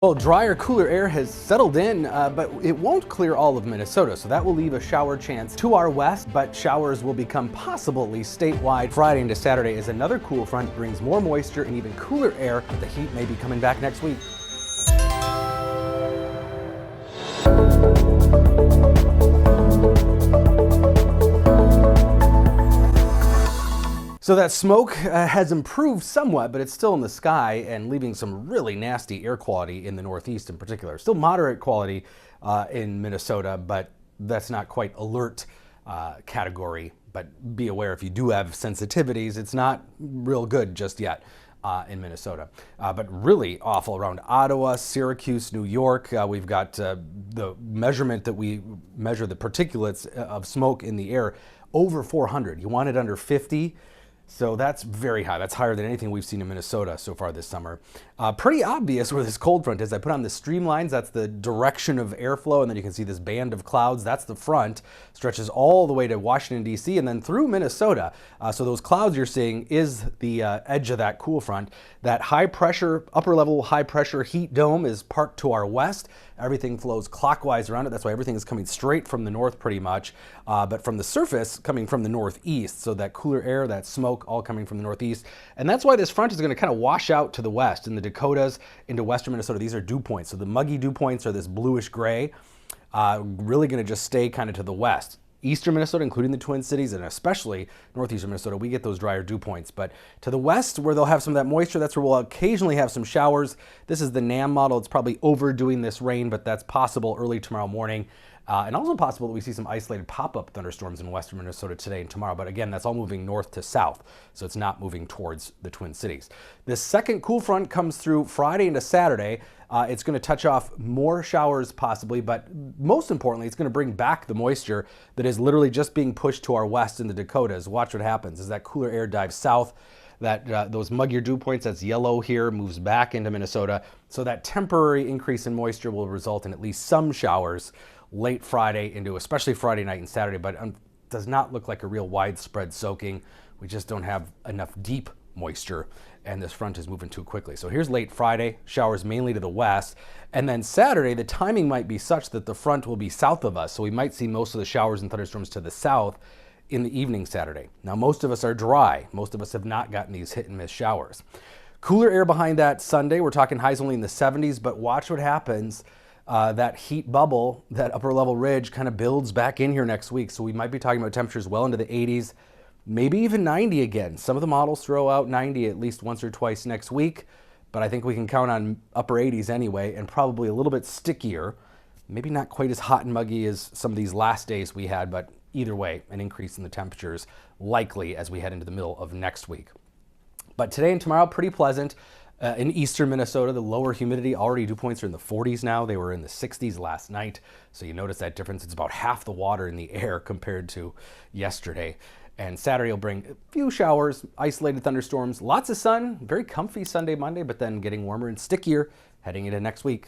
Well, drier, cooler air has settled in, but it won't clear all of Minnesota, so that will leave a shower chance to our west, but showers will become possible, at least statewide. Friday into Saturday as another cool front brings more moisture and even cooler air, but the heat may be coming back next week. So that smoke has improved somewhat, but it's still in the sky and leaving some really nasty air quality in the Northeast in particular. Still moderate quality in Minnesota, but that's not quite alert category. But be aware, if you do have sensitivities, it's not real good just yet in Minnesota. But really awful around Ottawa, Syracuse, New York. We've got the measurement that we measure the particulates of smoke in the air over 400. You want it under 50. So that's very high. That's higher than anything we've seen in Minnesota so far this summer. Pretty obvious where this cold front is. I put on the streamlines. That's the direction of airflow. And then you can see this band of clouds. That's the front. Stretches all the way to Washington, D.C. and then through Minnesota. So those clouds you're seeing is the edge of that cool front. That high pressure, upper level high pressure heat dome is parked to our west. Everything flows clockwise around it. That's why everything is coming straight from the north pretty much. But from the surface, coming from the northeast. So that cooler air, that smoke, all coming from the northeast. And that's why this front is going to kind of wash out to the west in the Dakotas into western Minnesota. These are dew points. So the muggy dew points are this bluish gray, really going to just stay kind of to the west. Eastern Minnesota, including the Twin Cities, and especially northeastern Minnesota, we get those drier dew points. But to the west, where they'll have some of that moisture, that's where we'll occasionally have some showers. This is the NAM model. It's probably overdoing this rain, but that's possible early tomorrow morning. And also possible that we see some isolated pop-up thunderstorms in western Minnesota today and tomorrow. But again, that's all moving north to south, so it's not moving towards the Twin Cities. This second cool front comes through Friday into Saturday. It's going to touch off more showers possibly, but most importantly, it's going to bring back the moisture that is literally just being pushed to our west in the Dakotas. Watch what happens as that cooler air dives south. That those muggier dew points, that's yellow here, moves back into Minnesota. So that temporary increase in moisture will result in at least some showers late Friday into especially Friday night and Saturday, but does not look like a real widespread soaking. We just don't have enough deep moisture, and this front is moving too quickly. So here's late Friday, showers mainly to the west, and then Saturday, the timing might be such that the front will be south of us, so we might see most of the showers and thunderstorms to the south in the evening Saturday. Now, most of us are dry. Most of us have not gotten these hit and miss showers. Cooler air behind that Sunday. We're talking highs only in the 70s, but watch what happens. That heat bubble, that upper level ridge kind of builds back in here next week. So we might be talking about temperatures well into the 80s, maybe even 90 again. Some of the models throw out 90 at least once or twice next week, but I think we can count on upper 80s anyway, and probably a little bit stickier. Maybe not quite as hot and muggy as some of these last days we had, but either way, an increase in the temperatures likely as we head into the middle of next week. But today and tomorrow, pretty pleasant. In eastern Minnesota, the lower humidity, already dew points are in the 40s now. They were in the 60s last night. So you notice that difference. It's about half the water in the air compared to yesterday. And Saturday will bring a few showers, isolated thunderstorms, lots of sun, very comfy Sunday, Monday, but then getting warmer and stickier heading into next week.